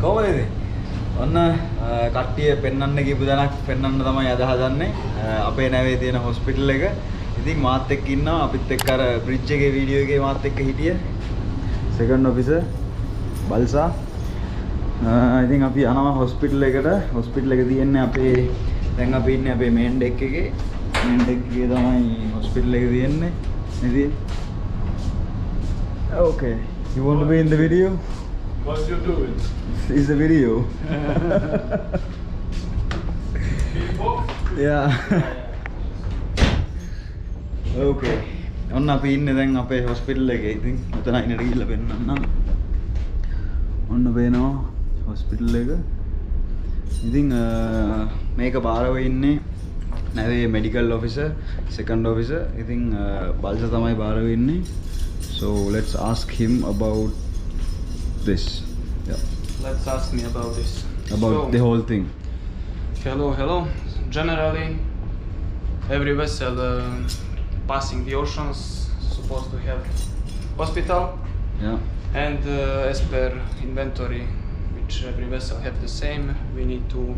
කොහොමද ඉතින්? ඔන්න කට්ටිය පෙන්වන්න ගිහපු දණක් පෙන්වන්න තමයි අද හදන්නේ. අපේ නැවේ තියෙන හොස්පිටල් එක. ඉතින් මාත් එක්ක ඉන්නවා අපිත් එක්ක අර බ්‍රිජ් එකේ වීඩියෝ එකේ මාත් එක්ක හිටිය සෙකන්ඩ් ඔෆිසර් බල්සා. ඉතින් අපි යනවා හොස්පිටල් එකට. හොස්පිටල් එක තියෙන්නේ අපේ දැන් අපි ඉන්නේ අපේ මේන් ඩෙක් එකේ. මේන් ඩෙක් එකේ තමයි හොස්පිටල් එක තියෙන්නේ. ඉතින් okay, you want to be in the video? What you doing? It's a video. Yeah. Okay. ඔන්න අපි ඉන්නේ දැන් අපේ හොස්පිටල් එකේ. ඉතින් මෙතන ඉන්නට ගිහිල්ලා පෙන්නන්නම්. ඔන්න පේනවා හොස්පිටල් එක. ඉතින් මේක බාරව ඉන්නේ නැවේ මෙඩිකල් ඔෆිසර්, සෙකන්ඩ් ඔෆිසර්. ඉතින් බල්ස තමයි බාරව ඉන්නේ. So let's ask him about this. Yeah. Let's ask me about this. About So, the whole thing. Hello. Generally, every vessel passing the oceans supposed to have hospital, Yeah. and as per inventory, which every vessel have the same, we need to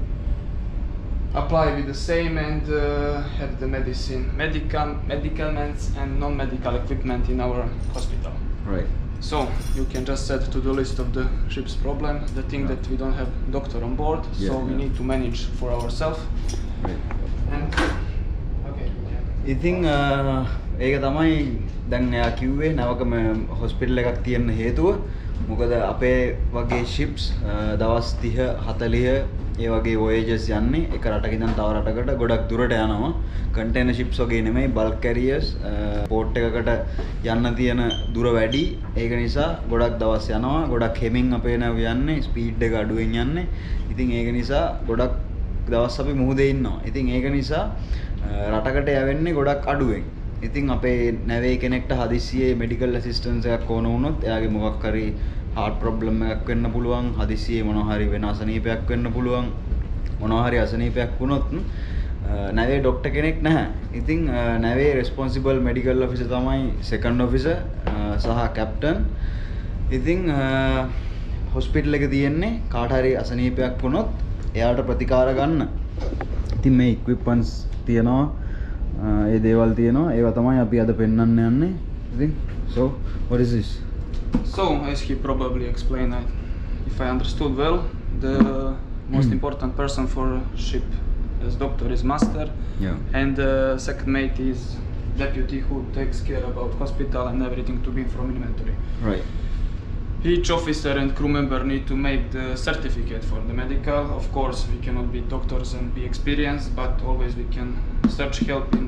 apply with the same and have the medicaments and non-medical equipment in our hospital. Right. So you can just add to the list of the ship's problem the thing that we don't have doctor on board, so we need to manage for ourselves. Right. And okay. ඉතින් ඒක තමයි දැන් එයා කිව්වේ නවකම hospital එකක් තියෙන හේතුව. මොකද අපේ වගේ ships දවස් 30 40 ඒ වගේ voyages යන්නේ එක රටක ඉඳන් තව රටකට ගොඩක් දුරට යනවා. container ships වගේ නෙමෙයි bulk carriers port එකකට යන්න තියෙන දුර වැඩි. ඒක නිසා ගොඩක් දවස් යනවා. ගොඩක් හෙමින් අපේ නැව යන්නේ speed එක අඩුවෙන් යන්නේ. ඉතින් ඒක නිසා ගොඩක් දවස් අපි මුහුදේ ඉන්නවා. ඉතින් ඒක නිසා රටකට යවෙන්නේ ගොඩක් අඩුවෙන්. ඉතින් අපේ නැවේ කෙනෙක්ට හදිස්සියේ මෙඩිකල් ඇසිස්ටන්ස් එකක් ඕන වුණොත් එයාගේ මොකක් හරි heart problem එකක් වෙන්න පුළුවන්, හදිස්සියේ මොනවා හරි වෙන අසනීපයක් වෙන්න පුළුවන්, මොනවා හරි අසනීපයක් වුණොත් නැවේ ડોක්ටර් කෙනෙක් නැහැ. ඉතින් නැවේ responsible medical officer තමයි second officer සහ captain. ඉතින් hospital එක තියෙන්නේ කාට හරි අසනීපයක් වුණොත් එයාට ප්‍රතිකාර ගන්න. ඉතින් මේ equipments තියෙනවා, ඒ දේවල් තියෙනවා. ඒවා තමයි අපි අද පෙන්වන්න යන්නේ. ඉතින් so what is this? So as he probably explained, if I understood well, the most important person for ship as doctor is master, Yeah. and second mate is deputy who takes care about hospital and everything to be from inventory. Right. Each officer and crew member need to make the certificate for the medical. Of course, we cannot be doctors and be experienced, but always we can search help in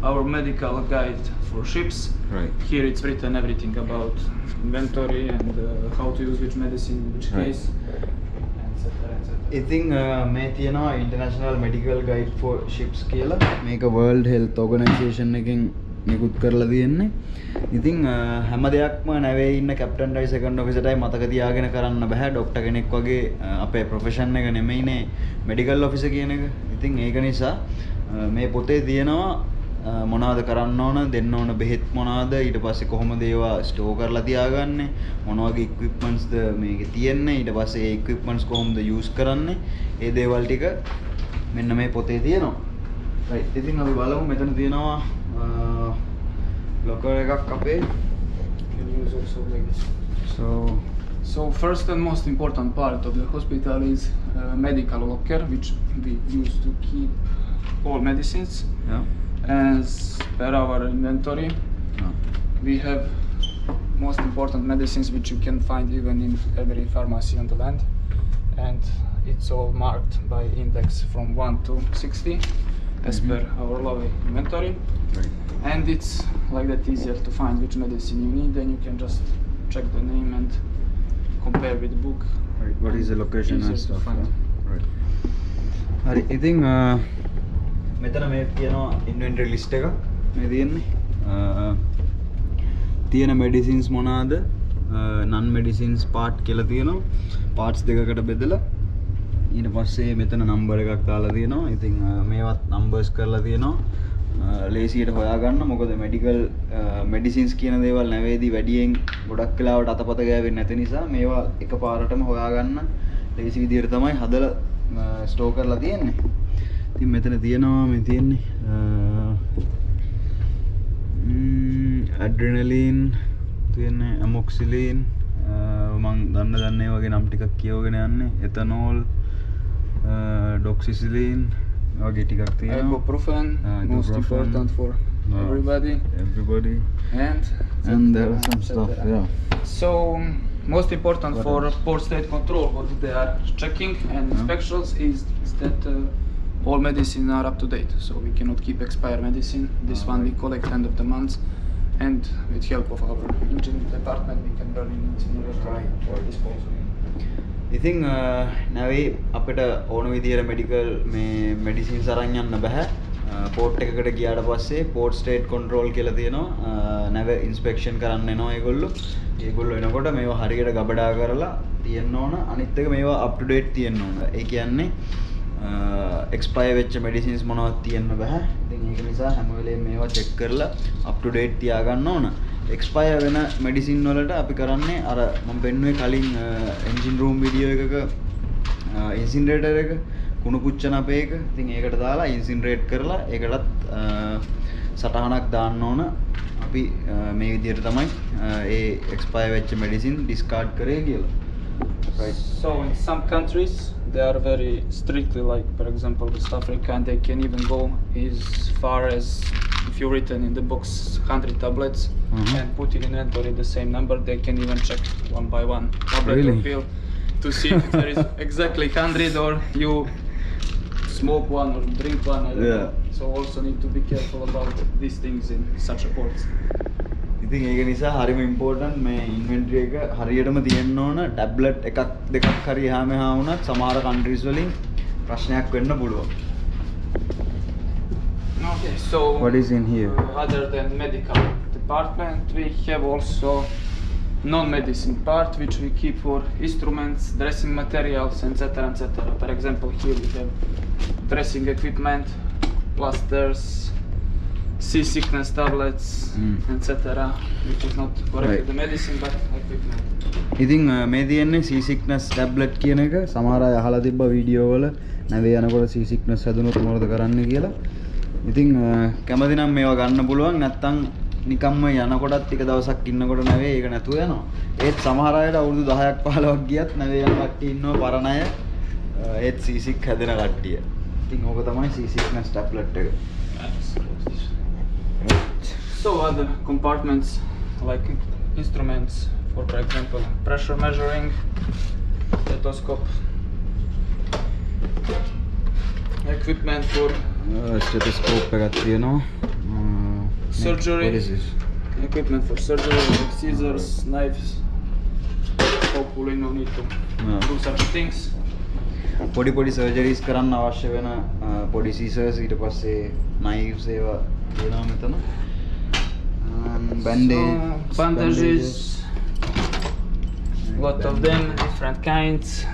our medical guide for ships. Right. Here it's written everything about inventory and how to use which medicine in which Right. case, etc. ඉතින් මේ තියෙනවා International Medical Guide for Ships කියලා. මේක World Health Organization එකෙන් නිකුත් කරලා තියෙන්නේ. ඉතින් හැම දෙයක්ම නැවේ ඉන්න කැප්ටන්ටයි සෙකන්ඩ් ඔෆිසර්ටයි මතක තියාගෙන කරන්න බෑ. ડોක්ටර් කෙනෙක් වගේ අපේ ප්‍රොෆෙෂන් එක නෙමෙයිනේ මෙඩිකල් ඔෆිසර් කියන එක. ඉතින් ඒක නිසා මේ පොතේ තියෙනවා මොනවද කරන්න ඕන, දෙන්න ඕන බෙහෙත් මොනවද, ඊට පස්සේ කොහොමද ඒවා ස්ටෝර් කරලා තියාගන්නේ, මොන වගේ equipments ද මේකේ තියෙන්නේ, ඊට පස්සේ ඒ equipments කොහොමද use කරන්නේ, ඒ දේවල් ටික මෙන්න මේ පොතේ තියෙනවා. right. ඉතින් අපි බලමු මෙතන තියෙනවා locker එකක් අපේ. Can use also like this. So So first and most important part of the hospital is medical locker, which we use to keep all medicines. yeah. As per our inventory, we have most important medicines which you can find even in every pharmacy on the land, and it's all marked by index from 1 to 60 as per our lovely inventory. Right. And it's like that easier to find which medicine you need, then you can just check the name and compare with the book. Right. What is the location Easier and to stuff. find. Right. හරි. ඉතින් මෙතන මේ තියෙනවා ඉන්වෙන්ටරි list එක. මේ තියෙන්නේ. තියෙන මෙඩිසින්ස් මොනවාද? non medicines part කියලා තියෙනවා. parts දෙකකට බෙදලා ඊට පස්සේ මෙතන නම්බර් එකක් දාලා තියෙනවා. ඉතින් මේවත් නම්බර්ස් කරලා තියෙනවා. ලේසියට හොයාගන්න. මොකද මෙඩිකල් මෙඩිසින්ස් කියන දේවල් නැවේදී වැඩියෙන් ගොඩක් වෙලාවට අතපත ගෑවෙන්නේ නැති නිසා මේවා එකපාරටම හොයාගන්න ලේසි විදියට තමයි හදලා ස්ටෝර් කරලා තියෙන්නේ. ඉතින් මෙතන තියෙනවා මේ තියෙන්නේ ඇඩ්‍රිනලින් තියෙන්නේ ඇමොක්සිලින් මං දන්න ඒ වගේ නම් ටිකක් කියවගෙන යන්නේ එතනෝල් ඩොක්සිසිලින් වගේ ටිකක් තියෙනවා. Ibuprofen, most important for everybody. And there are some stuff, yeah. So most important for port state control what they are checking and inspections is that all medicine are up to date, so we cannot keep expired medicine. This one we collect end of the month, and with help of our engineering department we can burn in incinerator or dispose. ඉතින් නැවේ අපිට ඕන විදියට medical මේ මෙඩිසින්ස් අරන් යන්න බෑ. Port එකකට ගියාට පස්සේ පෝට් ස්ටේට් කන්ට්‍රෝල් කියලා තියෙනවා. නැව ඉන්ස්පෙක්ෂන් කරන්න එනවා ඒගොල්ලෝ. ඒගොල්ලෝ එනකොට මේවා හරියට ගබඩා කරලා තියෙන්න ඕන. අනිත් එක මේවා අප් ටු ඩේට් තියෙන්න ඕන. ඒ කියන්නේ එක්ස්පයර් වෙච්ච මෙඩිසින්ස් මොනවද තියෙන්න බෑ. ඉතින් ඒක නිසා හැම වෙලේම මේවා චෙක් කරලා අප් ටු ඩේට් තියාගන්න ඕන. එක්ස්පයර් වෙන මෙඩිසින් වලට අපි කරන්නේ අර මම පෙන්නුවේ කලින් එන්ජින් රූම් වීඩියෝ එකක ඉන්සිනරේටර් එක කුණු පුච්චන අපේ එක. ඉතින් ඒකට දාලා ඉන්සිනරේට් කරලා ඒකටත් සටහනක් දාන්න ඕන. අපි මේ විදිහට තමයි ඒ එක්ස්පයර් වෙච්ච මෙඩිසින් ඩිස්කාඩ් කරේ කියලා. Right. So in some countries they are very strictly, like for example West Africa, and they can even go as far as if you written in the box 100 tablets and put in inventory the same number, they can even check one by one tablet Really? or pill to see if there is exactly 100 or you smoke one or drink one. I don't know. So also need to be careful about these things in such reports. ඉතින් ඒක නිසා හරිම important මේ ඉන්වෙන්ටරි එක හරියටම තියෙන්න ඕන. Tablet එකක් දෙකක් හරි එහා මෙහා වුණත් සමහර කන්ට්‍රීස් වලින් ප්‍රශ්නයක් වෙන්න පුළුවන්. Okay, so What is in here? Other than medical department, we have also non-medicine part, which we keep for instruments, dressing materials, etc., etc. For example, here we have dressing equipment, plasters, seasickness tablets, etc., which is not correctly Right. the medicine but equipment. ඉතින් මේ තියෙන්නේ සීසික්නස් tablet කියන එක. සමහර අය අහලා තිබ්බ video වල නැවේ යනකොට සීසික්නස් හැදුනොත් මොකද කරන්න කියලා. ඉතින් කැමති නම් මේවා ගන්න පුළුවන්. නැත්තම් නිකම්ම යනකොටත් ටික දවසක් ඉන්නකොට නැවේ ඒක නැතුව යනවා. ඒත් සමහර අයට අවුරුදු 10ක් 15ක් ගියත් නැවේ යන කට්ටිය ඉන්නවා පරණ අය. ඒත් සීසික් හැදෙන කට්ටිය. ඉතින් ඕක තමයි සීසික්නස් ටැබ්ලට් එක. So other compartments like instruments for example pressure measuring, stethoscope, equipment for ස්ටෙතොස්කෝප් එකක් තියෙනවා. surgery, What is this? equipment for surgery like scissors, knives. Hopefully no need to do such things. පොඩි පොඩි සර්ජරිස් කරන්න අවශ්‍ය වෙන පොඩි සීසර්ස් ඊට පස්සේ නයිව්ස් ඒවා තියෙනවා මෙතන. Bandages, lot of them, different kinds.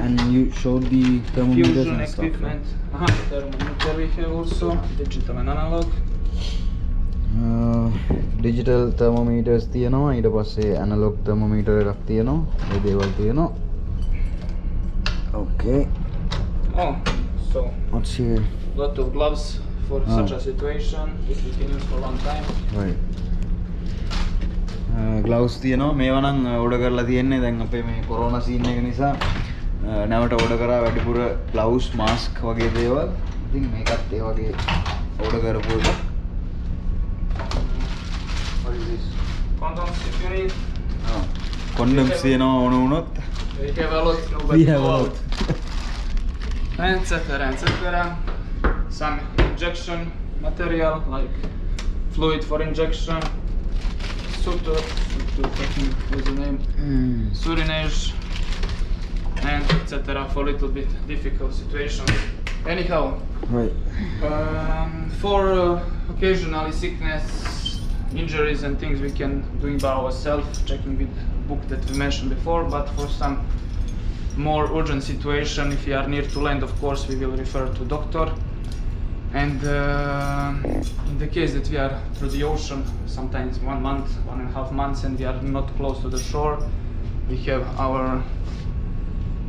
And you showed the thermometers Fusion and stuff. equipment. Thermometer we have also, digital and analog. Digital thermometers තියෙනවා ඊට පස්සේ analog thermometer එකක් තියෙනවා. මේ දේවල් තියෙනවා. Okay. Oh, so What's here? lot of gloves for such a situation, which we can use for one time. Right. Gloves තියෙනවා. මේවා නම් order කරලා තියෙන්නේ. දැන් අපේ මේ corona scene එක නිසා නැවට order කරා වැඩිපුර gloves, mask වගේ දේවල්. ඉතින් මේකත් ඒ වගේ order කරපු එක. What is this? Condoms if you need. Condoms තියෙනවා ඕන වුණොත්. We have a lot, no, We but have a go lot. out. etc. etc. Some injection material like fluid for injection, suture, what's the name? Surinage, and etc. for little bit difficult situations. Anyhow, Right. for occasionally sickness, injuries and things we can do it by ourselves, checking with book that we mentioned before, but for some more urgent situation, if we are near to land, of course we will refer to doctor. And in the case that we are through the ocean, sometimes 1 month, 1.5 months, and we are not close to the shore, we have our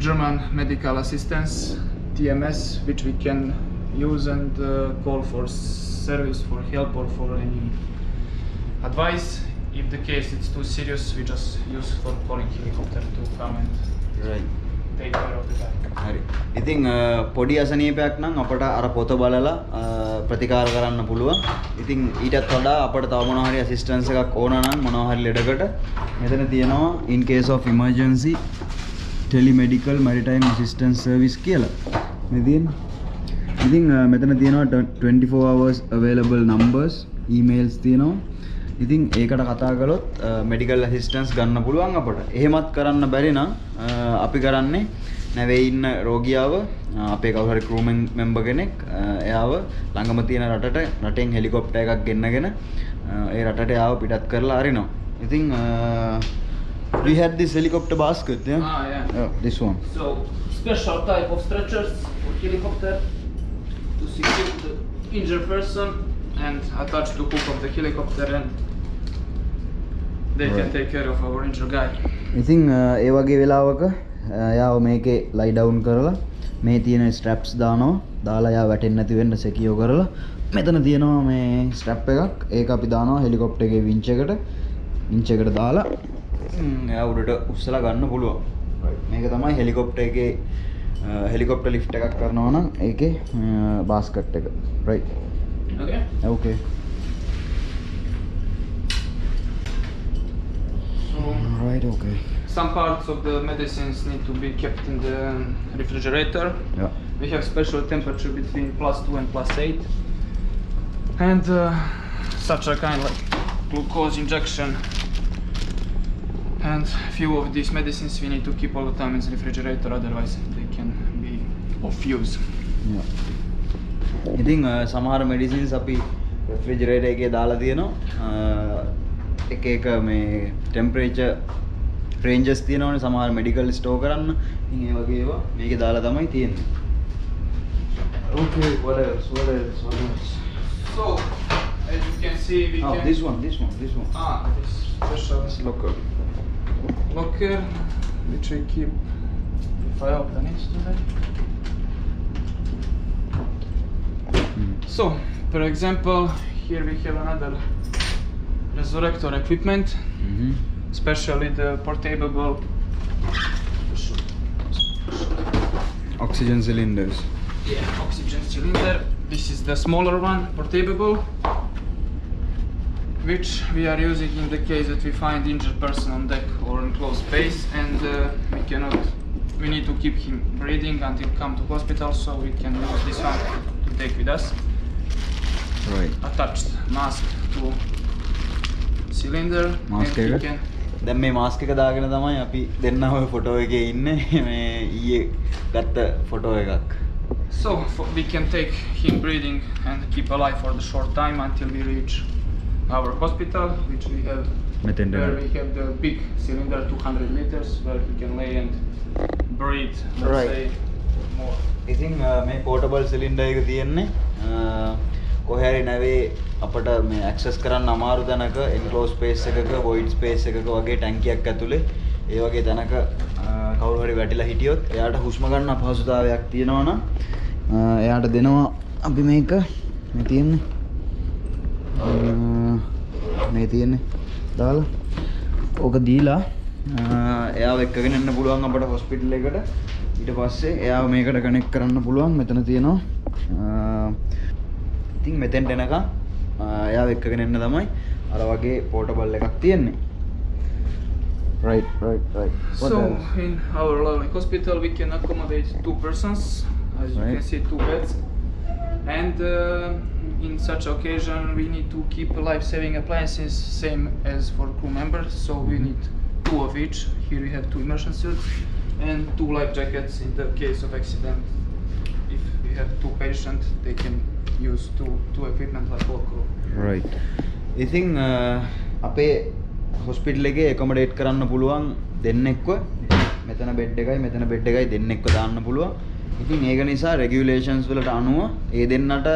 German medical assistance, TMS, which we can use and call for service, for help, or for any advice. If the case it's too serious, we just use for calling helicopter to come and right. take care of the guy. හරි. ඉතින් පොඩි අසනීපයක් නම් අපට අර පොත බලලා ප්‍රතිකාර කරන්න පුළුවන්. ඉතින් ඊටත් වඩා අපට තව මොනවා හරි ඇසිස්ටන්ස් එකක් ඕන නම් මොනවා හරි ලෙඩකට මෙතන තියෙනවා in case of emergency telemedical maritime assistance service කියලා. මේ තියෙන්නේ. ඉතින් මෙතන තියෙනවා 24 hours available numbers, emails තියෙනවා. ඉතින් ඒකට කතා කළොත් medical assistance ගන්න පුළුවන් අපට. එහෙමත් කරන්න බැරි නම් අපි කරන්නේ නැවේ ඉන්න රෝගියාව අපේ කවුරු හරි crew member කෙනෙක් එයාව ළඟම තියෙන රටෙන් හෙලිකොප්ටර් එකක් ගෙන්නගෙන ඒ රටට එයාව පිටත් කරලා අරිනවා. ඉතින් we had this helicopter basket, yeah? Yeah. Oh, this one. So special type of stretchers for helicopter to secure the injured person and attach to hook of the helicopter, and they can take care of our injured guy. ඉතින් ඒ වගේ වෙලාවක එයාව මේකේ ලයි down කරලා මේ තියෙන ස්ට්‍රැප්ස් දානවා. දාලා එයා වැටෙන්නේ නැති වෙන්න සෙකියෝ කරලා මෙතන තියෙනවා මේ ස්ට්‍රැප් එකක්. ඒක අපි දානවා හෙලිකොප්ටර් එකේ වින්ච් එකට දාලා එයා උඩට උස්සලා ගන්න පුළුවන්. මේක තමයි හෙලිකොප්ටර් එකේ හෙලිකොප්ටර් ලිෆ්ට් එකක් කරනවා නම් ඒකේ බාස්කට් එක. right. Okay. Okay. Right, okay. Some parts of the medicines need to be kept in the refrigerator. Yeah. We have special temperature between +2 and +8, and such a kind like glucose injection and few of these medicines we need to keep all the time in the refrigerator, otherwise they can be of use. Yeah. ඉතින් සමහර මෙඩිසින්ස් අපි රෙෆ්‍රිජරේටර් එකේ දාලා තියෙනවා. එක එක මේ temperature ranges තියෙනවනේ සමහර මෙඩිකල් ස්ටෝර් කරන්න. ඉතින් ඒ වගේ ඒවා මේකේ දාලා තමයි තියෙන්නේ. Okay, what else? So, as you can see, we can... This one. this special locker, which we keep, if I open it today. So, for example, here we have another resurrector equipment, especially the portable oxygen cylinders. Yeah, oxygen cylinder. This is the smaller one, portable, which we are using in the case that we find injured person on deck or in closed space, and we need to keep him breathing until come to hospital, so we can use this one to take with us. Right. Attached mask to cylinder. Mask and he එක. can... දැන් මේ mask එක දාගෙන තමයි අපි දෙන්න ඔය photo එකේ ඉන්නේ. මේ ඊයේ ගත්ත ෆොටෝ එකක්. So we can take him breathing and keep alive for the short time until we reach our hospital, which we have මෙතෙන්ට where we have the big cylinder, 200 liters, where he can lay and breathe, let's Right. say, more. ඉතින් මේ portable cylinder එක තියෙන්නේ කොහේ හරි නැවේ අපට මේ access කරන්න අමාරු තැනක එන්ක්ලෝස් ස්පේස් එකක වොයිඩ් ස්පේස් එකක වගේ ටැංකියක් ඇතුලේ ඒ වගේ තැනක කවුරු හරි වැටිලා හිටියොත් එයාට හුස්ම ගන්න අපහසුතාවයක් තියෙනවා නම් එයාට දෙනවා අපි මේක මේ තියෙන්නේ දාලා ඕක දීලා එයාව එක්කගෙන එන්න පුළුවන් අපට හොස්පිටල් එකට. ඊට පස්සේ එයාව මේකට කනෙක්ට් කරන්න පුළුවන්. මෙතන තියෙනවා ඉතින් මෙතෙන්ට එනකම් එයාව එක්කගෙන එන්න තමයි අර වගේ පෝටබල් එකක් තියෙන්නේ. Right. What So else? in our lovely hospital we can accommodate 2 persons, as you Right. can see, 2 beds, and in such occasion we need to keep life-saving appliances same as for crew members, so we need 2 of each. Here we have 2 immersion suits and 2 life jackets in the case of accident. If we have 2 patients, they can use two equipment like all crew. Right. ඉතින් අපේ hospital එකේ accommodate කරන්න පුළුවන් දෙන්නෙක්ව. මෙතන bed එකයි මෙතන bed එකයි දෙන්නෙක්ව දාන්න පුළුවන්. ඉතින් ඒක නිසා රෙගියුලේෂන්ස් වලට අනුව ඒ දෙන්නට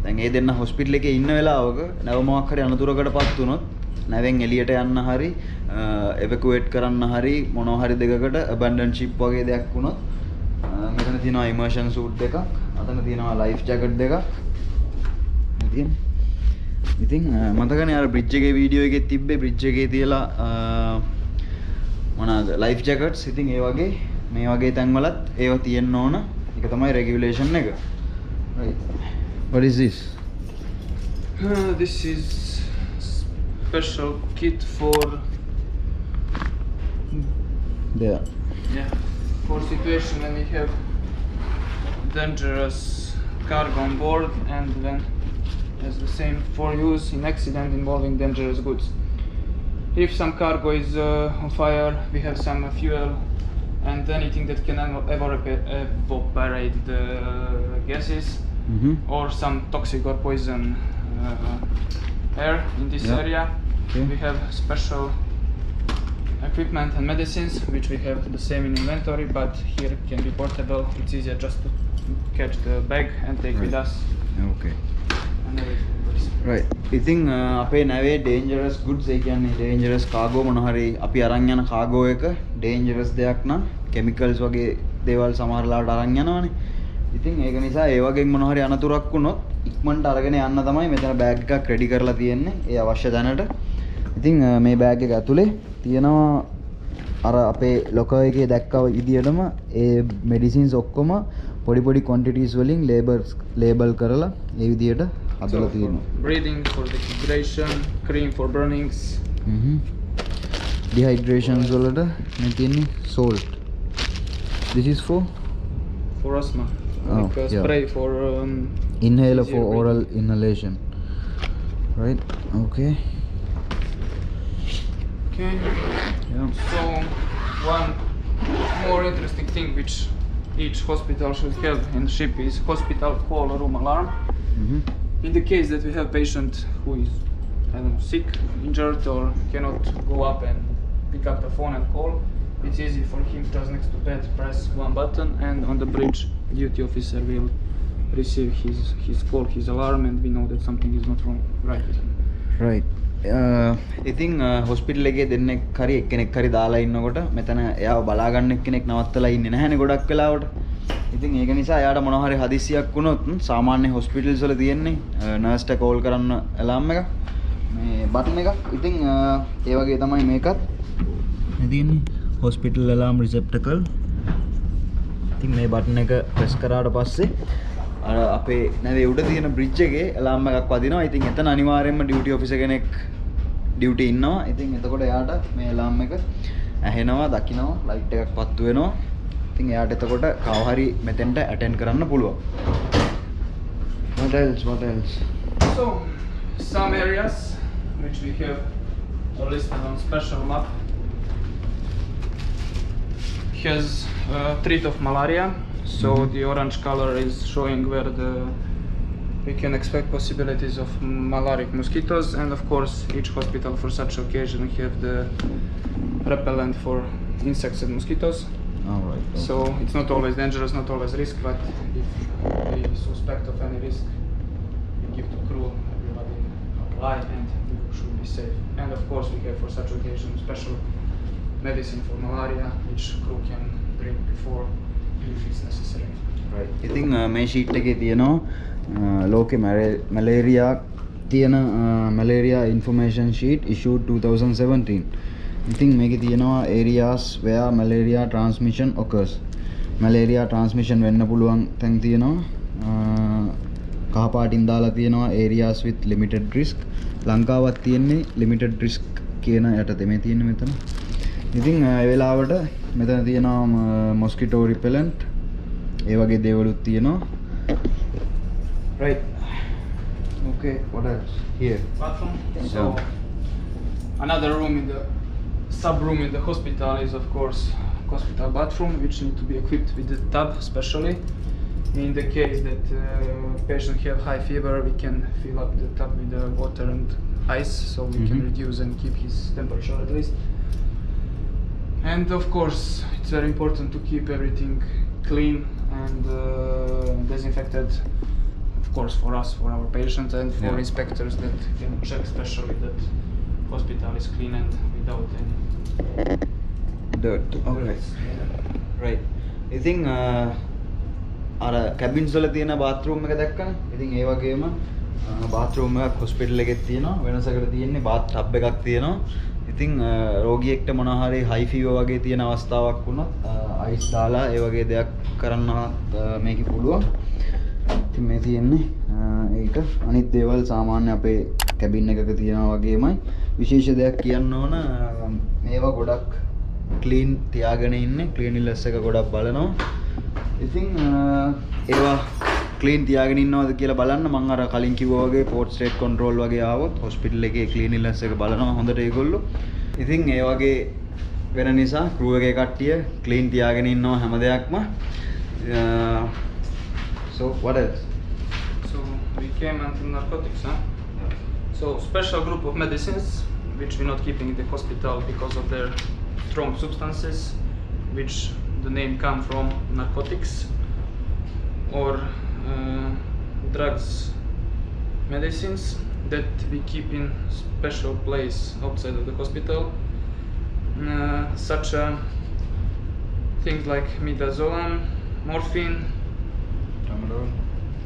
දැන් ඒ දෙන්න හොස්පිටල් එකේ ඉන්න වෙලාවක නැව මොකක් හරි අනතුරකටපත් වුණොත් නැවෙන් එළියට යන්න හරි එවැකුවේට් කරන්න හරි මොනවා හරි දෙකකට abandoned ship වගේ දෙයක් වුණොත් මෙතන තියෙනවා immersion suit එකක් අතන තියෙනවා life jacket දෙකක් ඉතින් මතකනේ අර bridge එකේ වීඩියෝ එකේ තිබ්බේ bridge එකේ තියලා මොනවාද life jackets ඉතින් ඒ වගේ මේ වගේ තැන්වලත් ඒව තියෙන්න ඕන ඒක තමයි regulation එක right what is this This is special kit for there for situation when we have dangerous cargo on board and then as the same for use in accident involving dangerous goods. If some cargo is on fire, we have some fuel and anything that can evaporate the gases or some toxic or poison air in this area. We have special equipment and medicines which we have the same in inventory, but here it can be portable. It's easier just to catch the bag and take with us. okay And everything. right ඉතින් අපේ නැවේ dangerous goods ඒ කියන්නේ dangerous cargo මොන හරි අපි අරන් යන cargo එක dangerous දෙයක් නම් chemicals වගේ දේවල් සමහර ලාට අරන් යනවනේ ඉතින් ඒක නිසා ඒ වගේ මොන හරි අනතුරක් වුණොත් ඉක්මනට අරගෙන යන්න තමයි මෙතන බෑග් එකක් රෙඩි කරලා තියෙන්නේ ඒ අවශ්‍ය දැනට ඉතින් මේ බෑග් එක ඇතුලේ තියෙනවා අර අපේ ලොකර් එකේ දැක්කව විදියටම ඒ මෙඩිසින්ස් ඔක්කොම පොඩි පොඩි quantities වලින් label කරලා ඒ විදියට හදලා තියෙනවා breathing for dehydration, cream for burnings. Dehydrations වලට මේ තියෙන්නේ salt this is for asthma. Like yeah. spray for inhaler for easier oral inhalation right okay yeah So one more interesting thing which each hospital should have in ship is hospital call room alarm. In the case that we have patient who is sick, injured or cannot go up and pick up the phone and call, it's easy for him just next to bed press one button and on the bridge duty officer will receive his call, his alarm, and we know that something is not wrong right with him. right ඉතින් hospital එකේ දෙන්නෙක් හරි එක්කෙනෙක් හරි දාලා ඉන්නකොට මෙතන එයාව බලා ගන්න එක්කෙනෙක් නවත්තලා ඉන්නේ නැහැනේ ගොඩක් වෙලාවට. ඉතින් ඒක නිසා එයාට මොනවා හරි හදිස්සියක් වුණොත් සාමාන්‍ය හොස්පිටල්ස් වල තියෙන්නේ නර්ස්ට කෝල් කරන්න ඇලාම් එකක් මේ බටන් එකක්. ඉතින් ඒ වගේ තමයි මේකත්. මේ තියෙන්නේ හොස්පිටල් ඇලාම් රිසෙප්ටකල්. ඉතින් මේ බටන් එක ප්‍රෙස් කරාට පස්සේ අර අපේ නැවේ උඩ තියෙන බ්‍රිජ් එකේ ඇලාම් එකක් වදිනවා. ඉතින් එතන අනිවාර්යයෙන්ම ඩියුටි ඔෆිසර් කෙනෙක් ඩියුටි ඉන්නවා. ඉතින් එතකොට එයාට මේ ඇලාම් එක ඇහෙනවා, දකිනවා, ලයිට් එකක් පත්තු වෙනවා. ඉතින් එයාට එතකොට කව හරි මෙතෙන්ට ඇටෙන්ඩ් කරන්න පුළුවන්. What else? So some areas which we have are listed on special map has threat of malaria. So the orange color is showing where we can expect possibilities of malarial mosquitoes, and of course each hospital for such occasion have the repellent for insects and mosquitoes. Alright. So it's not always dangerous, not always risk, but if we suspect of any risk, we give to crew, everybody apply, and we should be safe. And of course we have for such occasion special medicine for malaria, which crew can drink before if it's necessary. Right. ඉතින් මේ sheet එකේ තියෙනවා ලෝකේ malaria තියෙන malaria information sheet issued 2017. ඉතින් මේකේ තියෙනවා areas where malaria transmission occurs. Malaria transmission වෙන්න පුළුවන් තැන් තියෙනවා. කහ පාටින් දාලා තියෙනවා areas with limited risk. ලංකාවත් තියෙන්නේ limited risk කියන යටතේ මේ තියෙන්නේ මෙතන. ඉතින් ඒ වෙලාවට මෙතන තියෙනවා mosquito repellent ඒ වගේ දේවලුත් තියෙනවා. Right. Okay, what else? Here. Bathroom. So another room in the sub room in the hospital is of course hospital bathroom, which need to be equipped with the tub especially. In the case that patient have high fever, we can fill up the tub with the water and ice, so we can reduce and keep his temperature at least. And of course it's very important to keep everything clean and disinfected, of course for us, for our patients, and for inspectors that can check especially that hospital is clean and without any dirt. Okay. dirts. Right. ඉතින් අර කැබින්ස් වල තියෙන bathroom එක දැක්කනේ. ඉතින් ඒ වගේම bathroom එකක් hospital එකේ තියෙනවා. වෙනසකට තියෙන්නේ බාත් ටබ් එකක් තියෙනවා. ඉතින් රෝගියෙක්ට මොනවා හරි හයි ෆීවර් වගේ තියෙන අවස්ථාවක් වුණොත් අයිස් දාලා ඒ වගේ දෙයක් කරන්න මේකේ පුළුවන්. ඉතින් මේ තියෙන්නේ ඒක අනිත් දේවල් සාමාන්‍ය අපේ කැබින් එකක තියෙනවා වගේමයි. විශේෂ දෙයක් කියන්න ඕන මේවා ගොඩක් ක්ලීන් තියාගෙන ඉන්නේ. ක්ලීනිනස් එක ගොඩක් බලනවා. ඉතින් ඒවා ක්ලීන් තියාගෙන ඉන්නවද කියලා බලන්න මම අර කලින් කිව්වා වගේ පෝට් ස්ටේට් කන්ට්‍රෝල් වගේ ආවොත් හොස්පිටල් එකේ ක්ලීනිනස් එක බලනවා හොඳට ඒගොල්ලෝ. ඉතින් ඒ වගේ වෙන නිසා ක්‍රූ එකේ කට්ටිය ක්ලීන් තියාගෙන ඉන්නවා හැම දෙයක්ම. So what else? So we came onto narcotics, huh? So special group of medicines which we're not keeping in the hospital because of their strong substances, which the name come from narcotics or drugs, medicines that we keep in special place outside of the hospital, such things like midazolam, morphine,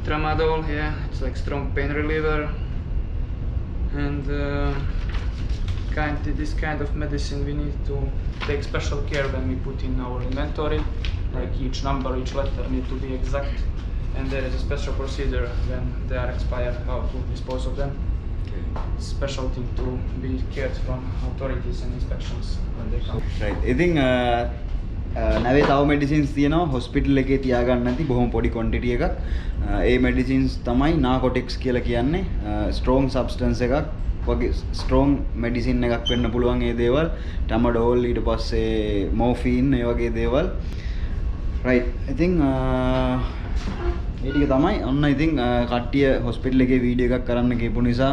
tramadol, yeah, it's like strong pain reliever, and this kind of medicine we need to take special care when we put in our inventory, like each number, each letter need to be exact, and there is a special procedure when they are expired, how to dispose of them. Special thing to be cared from authorities and inspections when they come. Right. ඉතින් නැවේ තව මෙඩිසින්ස් තියෙනවා hospital එකේ තියාගන්න නැති බොහොම පොඩි quantity එකක්. ඒ මෙඩිසින්ස් තමයි නාකෝටික්ස් කියලා කියන්නේ. ස්ට්‍රෝං සබ්ස්ටන්ස් එකක් වගේ ස්ට්‍රෝං මෙඩිසින් එකක් වෙන්න පුළුවන් ඒ දේවල්. ටැමඩෝල් ඊට පස්සේ මෝෆීන් ඒ වගේ දේවල්. රයිට්. ඉතින් ඒ ටික තමයි ඔන්න ඉතින් කට්ටිය හොස්පිටල් එකේ වීඩියෝ එකක් කරන්න කියපු නිසා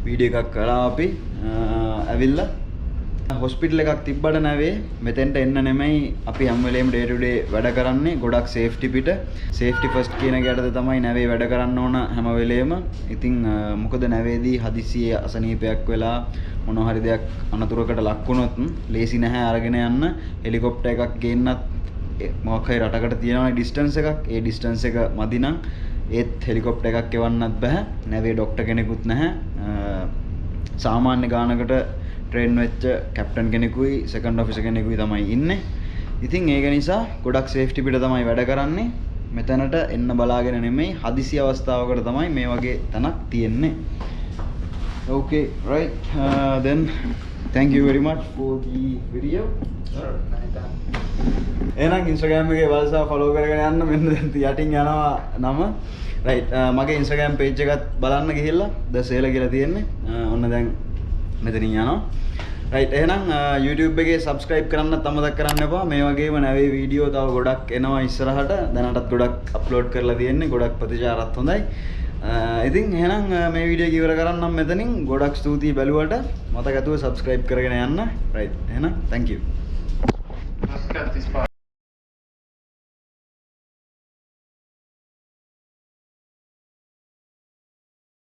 වීඩියෝ එකක් කරා අපි ඇවිල්ලා හොස්පිටල් එකක් තිබ්බට නැවේ මෙතෙන්ට එන්න නෙමෙයි අපි හැම වෙලේම ඩේ ටු ඩේ වැඩ කරන්නේ ගොඩක් සේෆ්ටි පිට සේෆ්ටි ෆස්ට් කියන එක යටතේ තමයි නැවේ වැඩ කරන්න ඕන හැම වෙලේම. ඉතින් මොකද නැවේදී හදිසියේ අසනීපයක් වෙලා මොනවා හරි දෙයක් අනතුරකට ලක් වුණොත් ලේසි නැහැ අරගෙන යන්න හෙලිකොප්ටර් එකක් ගේන්නත් මොකක් හරි රටකට තියෙනවා ඩිස්ටන්ස් එකක්. ඒ ඩිස්ටන්ස් එක මදි නම් ඒත් හෙලිකොප්ටර් එකක් එවන්නත් බෑ. නැවේ ડોක්ටර් කෙනෙකුත් නැහැ. සාමාන්‍ය ගානකට ට්‍රේන් වෙච්ච කැප්ටන් කෙනෙකුයි සෙකන්ඩ් ඔෆිසර් කෙනෙකුයි තමයි ඉන්නේ. ඉතින් ඒක නිසා ගොඩක් සේෆ්ටි පිට තමයි වැඩ කරන්නේ. මෙතනට එන්න බලාගෙන නෙමෙයි හදිසි අවස්ථාවකට තමයි මේ වගේ තැනක් තියෙන්නේ. Okay, right. Then thank you very much for the video. Sure, anytime. එහෙනම් Instagram එකේ වල්සා follow කරගෙන යන්න මෙන්න දැන් යටින් යනවා නම. right මගේ Instagram page එකත් බලන්න ගිහිල්ලා the sale කියලා තියෙන්නේ. ඔන්න දැන් මෙතනින් යනවා. right එහෙනම් YouTube එකේ subscribe කරන්නත් අමතක කරන්න එපා. මේ වගේම නැවේ වීඩියෝ තව ගොඩක් එනවා ඉස්සරහට. දැනටත් ගොඩක් අප්ලෝඩ් කරලා තියෙන්නේ. ගොඩක් ප්‍රතිචාරත් හොඳයි. ඉතින් එහෙනම් මේ වීඩියෝ එක ඉවර කරන්නම් මෙතනින්. ගොඩක් ස්තුතියි බැලුවට. මතක ඇතුව subscribe කරගෙන යන්න. right එහෙනම් thank you. Let's cut this part.